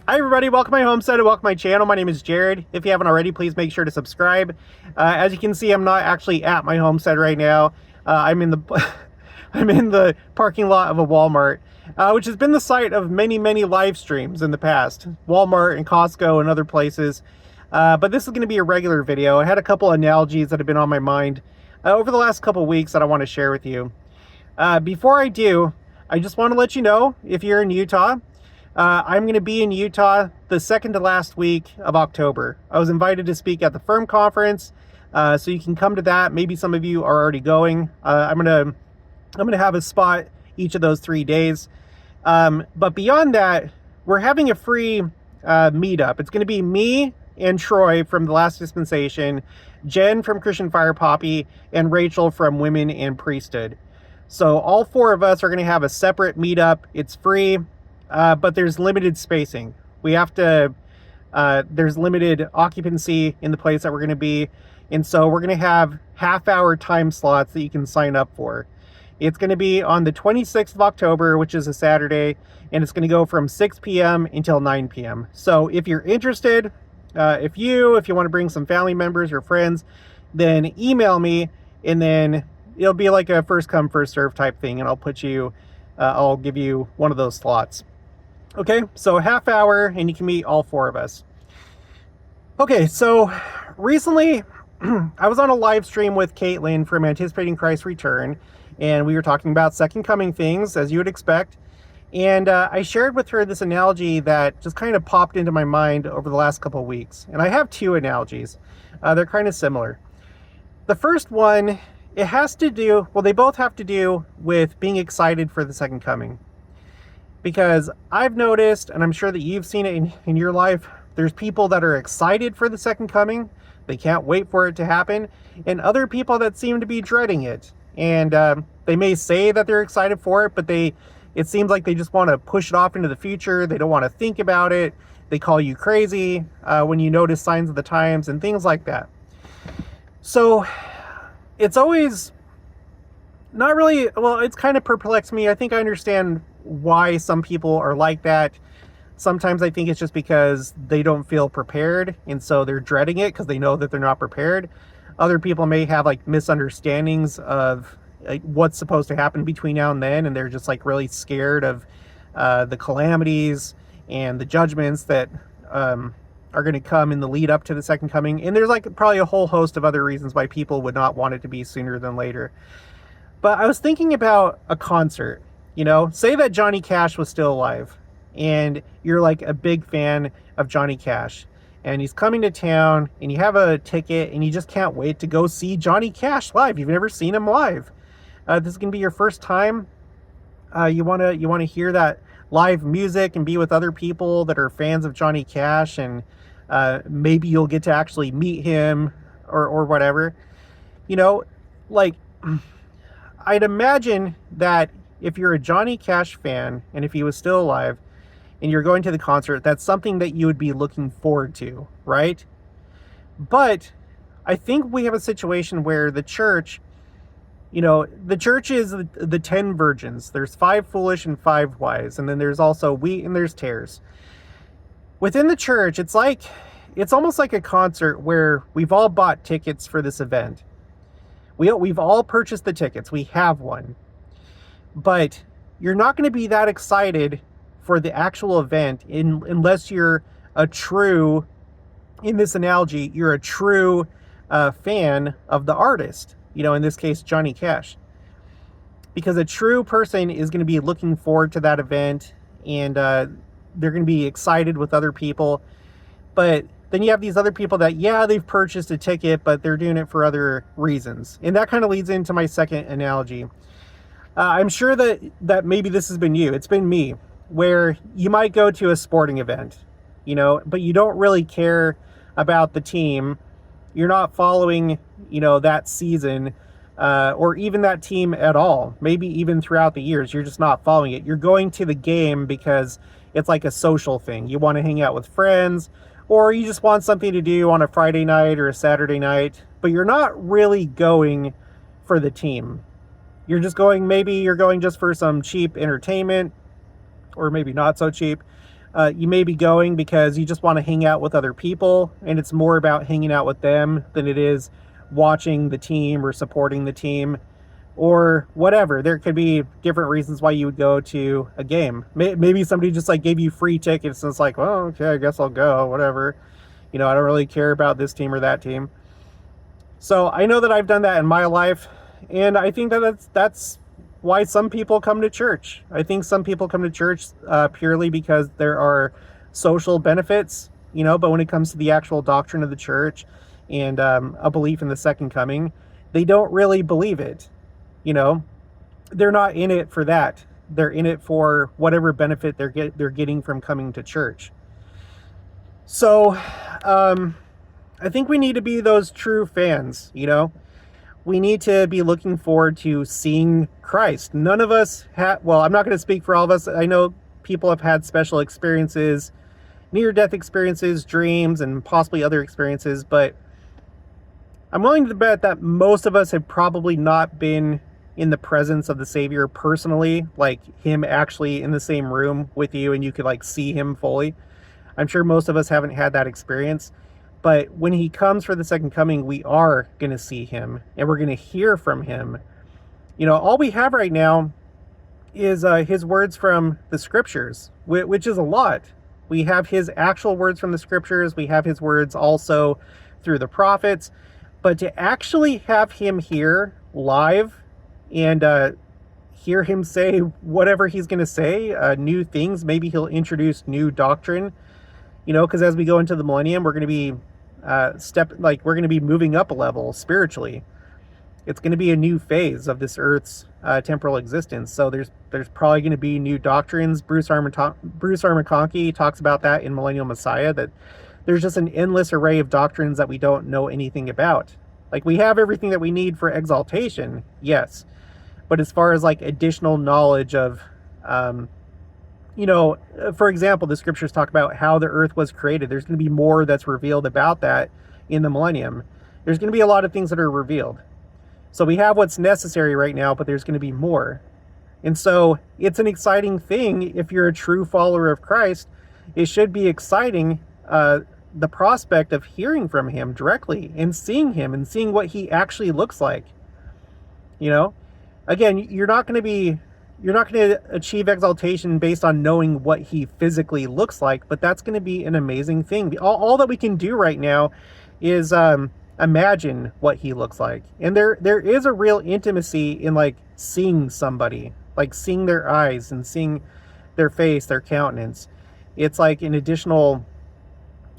Hi everybody, welcome to my homestead and welcome to my channel. My name is Jared. If you haven't already, please make sure to subscribe. As you can see, I'm not actually at my homestead right now. I'm in the I'm in the parking lot of a Walmart, which has been the site of many live streams in the past. Walmart and Costco and other places. But this is going to be a regular video. I had a couple analogies that have been on my mind over the last couple weeks that I want to share with you. Before I do, I just want to let you know, if you're in Utah, I'm going to be in Utah the second to last week of October. I was invited to speak at the Firm Conference, so you can come to that. Maybe some of you are already going. I'm gonna have a spot each of those 3 days. But beyond that, we're having a free meetup. It's going to be me and Troy from The Last Dispensation, Jen from Christian Fire Poppy, and Rachel from Women and Priesthood. So all four of us are going to have a separate meetup. It's free. But there's limited spacing. We have to, there's limited occupancy in the place that we're going to be. And so we're going to have half-hour time slots that you can sign up for. It's going to be on the 26th of October, which is a Saturday, and it's going to go from 6 p.m. until 9 p.m. So if you're interested, if you want to bring some family members or friends, then email me, and then it'll be like a first come, first serve type thing, and I'll give you one of those slots. Okay, so a half hour and you can meet all four of us. Okay, so recently I was on a live stream with Caitlin from Anticipating Christ's Return, and we were talking about second coming things, as you would expect. And I shared with her this analogy that just kind of popped into my mind over the last couple of weeks. And I have two analogies. They're kind of similar. The first one, it has to do, well, they both have to do with being excited for the second coming. Because I've noticed, and I'm sure that you've seen it in your life, there's people that are excited for the second coming. They can't wait for it to happen. And other people that seem to be dreading it. And they may say that they're excited for it, but it seems like they just want to push it off into the future. They don't want to think about it. They call you crazy when you notice signs of the times and things like that. So it's always not really, well, it's kind of perplexed me. I think I understand why some people are like that. Sometimes I think it's just because they don't feel prepared, and so they're dreading it because they know that they're not prepared. Other people may have like misunderstandings of what's supposed to happen between now and then, and they're just like really scared of the calamities and the judgments that are going to come in the lead up to the second coming. And there's like probably a whole host of other reasons why people would not want it to be sooner than later. But I was thinking about a concert. You know, say that Johnny Cash was still alive and you're like a big fan of Johnny Cash and he's coming to town and you have a ticket and you just can't wait to go see Johnny Cash live. You've never seen him live. This is going to be your first time. You want to hear that live music and be with other people that are fans of Johnny Cash, and maybe you'll get to actually meet him or whatever. You know, like I'd imagine that if you're a Johnny Cash fan, and if he was still alive, and you're going to the concert, that's something that you would be looking forward to, right? But I think we have a situation where the church, you know, the church is the 10 virgins. There's 5 foolish and 5 wise, and then there's also wheat and there's tares. Within the church, it's almost like a concert where we've all bought tickets for this event. We've all purchased the tickets. We have one. But you're not going to be that excited for the actual event unless you're a true, in this analogy, you're a true fan of the artist. You know, in this case, Johnny Cash. Because a true person is going to be looking forward to that event, and they're going to be excited with other people. But then you have these other people that, yeah, they've purchased a ticket, but they're doing it for other reasons. And that kind of leads into my second analogy. I'm sure that maybe this has been you. It's been me, where you might go to a sporting event, you know, but you don't really care about the team. You're not following, you know, that season or even that team at all. Maybe even throughout the years, you're just not following it. You're going to the game because it's like a social thing. You want to hang out with friends, or you just want something to do on a Friday night or a Saturday night, but you're not really going for the team. You're just going, maybe you're going just for some cheap entertainment, or maybe not so cheap. You may be going because you just want to hang out with other people, and it's more about hanging out with them than it is watching the team or supporting the team or whatever. There could be different reasons why you would go to a game. Maybe somebody just like gave you free tickets and it's like, well, okay, I guess I'll go, whatever. I don't really care about this team or that team. So I know that I've done that in my life, and I think that that's why some people come to church. I think some people come to church purely because there are social benefits, but when it comes to the actual doctrine of the church and a belief in the second coming, they don't really believe it. They're not in it for that. They're in it for whatever benefit they're getting from coming to church. So I think we need to be those true fans. We need to be looking forward to seeing Christ. None of us well, I'm not going to speak for all of us. I know people have had special experiences, near-death experiences, dreams, and possibly other experiences, but I'm willing to bet that most of us have probably not been in the presence of the Savior personally, like him actually in the same room with you and you could like see him fully. I'm sure most of us haven't had that experience. But when he comes for the second coming, we are going to see him and we're going to hear from him. All we have right now is his words from the scriptures, which is a lot. We have his actual words from the scriptures. We have his words also through the prophets. But to actually have him here live and hear him say whatever he's going to say, new things, maybe he'll introduce new doctrine, because as we go into the millennium, we're going to be we're going to be moving up a level spiritually. It's going to be a new phase of this earth's temporal existence. So there's probably going to be new doctrines. Bruce R. McConkie talks about that in Millennial Messiah, that there's just an endless array of doctrines that we don't know anything about. Like, we have everything that we need for exaltation, yes, but as far as like additional knowledge of for example, the scriptures talk about how the earth was created. There's going to be more that's revealed about that in the millennium. There's going to be a lot of things that are revealed. So we have what's necessary right now, but there's going to be more. And so it's an exciting thing if you're a true follower of Christ. It should be exciting, the prospect of hearing from him directly and seeing him and seeing what he actually looks like. Again, you're not going to achieve exaltation based on knowing what he physically looks like, but that's going to be an amazing thing. All that we can do right now is imagine what he looks like. And there is a real intimacy in like seeing somebody, like seeing their eyes and seeing their face, their countenance. It's like an additional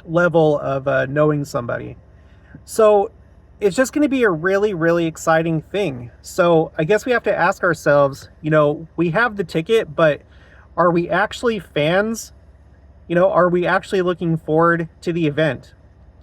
level of knowing somebody. So it's just going to be a really, really exciting thing. So I guess we have to ask ourselves, we have the ticket, but are we actually fans? Are we actually looking forward to the event?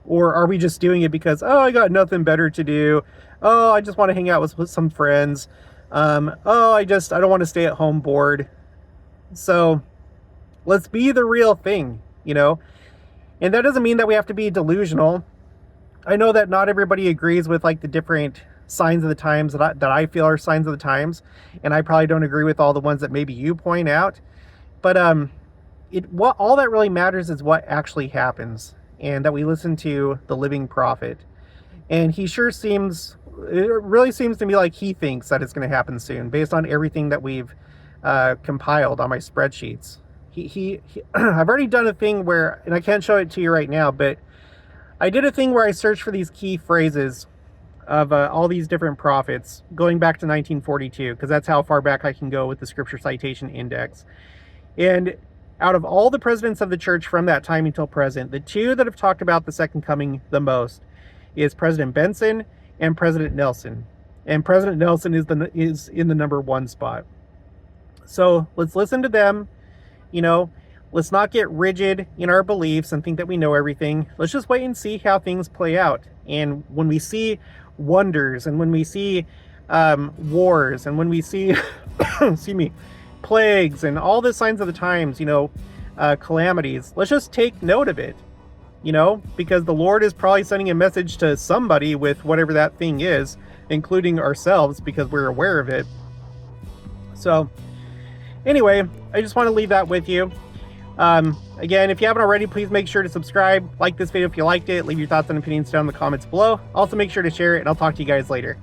Or are we just doing it because, oh, I got nothing better to do. Oh, I just want to hang out with some friends. I don't want to stay at home bored. So let's be the real thing, And that doesn't mean that we have to be delusional. I know that not everybody agrees with like the different signs of the times that I feel are signs of the times, and I probably don't agree with all the ones that maybe you point out. But all that really matters is what actually happens, and that we listen to the living prophet. And it really seems to me like he thinks that it's going to happen soon, based on everything that we've compiled on my spreadsheets. I've already done a thing where, and I can't show it to you right now, but I did a thing where I searched for these key phrases of all these different prophets going back to 1942, because that's how far back I can go with the Scripture Citation Index. And out of all the presidents of the church from that time until present, the two that have talked about the second coming the most is President Benson and President Nelson. And President Nelson is in the number one spot. So let's listen to them. Let's not get rigid in our beliefs and think that we know everything. Let's just wait and see how things play out. And when we see wonders, and when we see wars, and when we see, plagues, and all the signs of the times, calamities, let's just take note of it, because the Lord is probably sending a message to somebody with whatever that thing is, including ourselves, because we're aware of it. So anyway, I just want to leave that with you. Again, if you haven't already, please make sure to subscribe, like this video if you liked it, leave your thoughts and opinions down in the comments below. Also make sure to share it, and I'll talk to you guys later.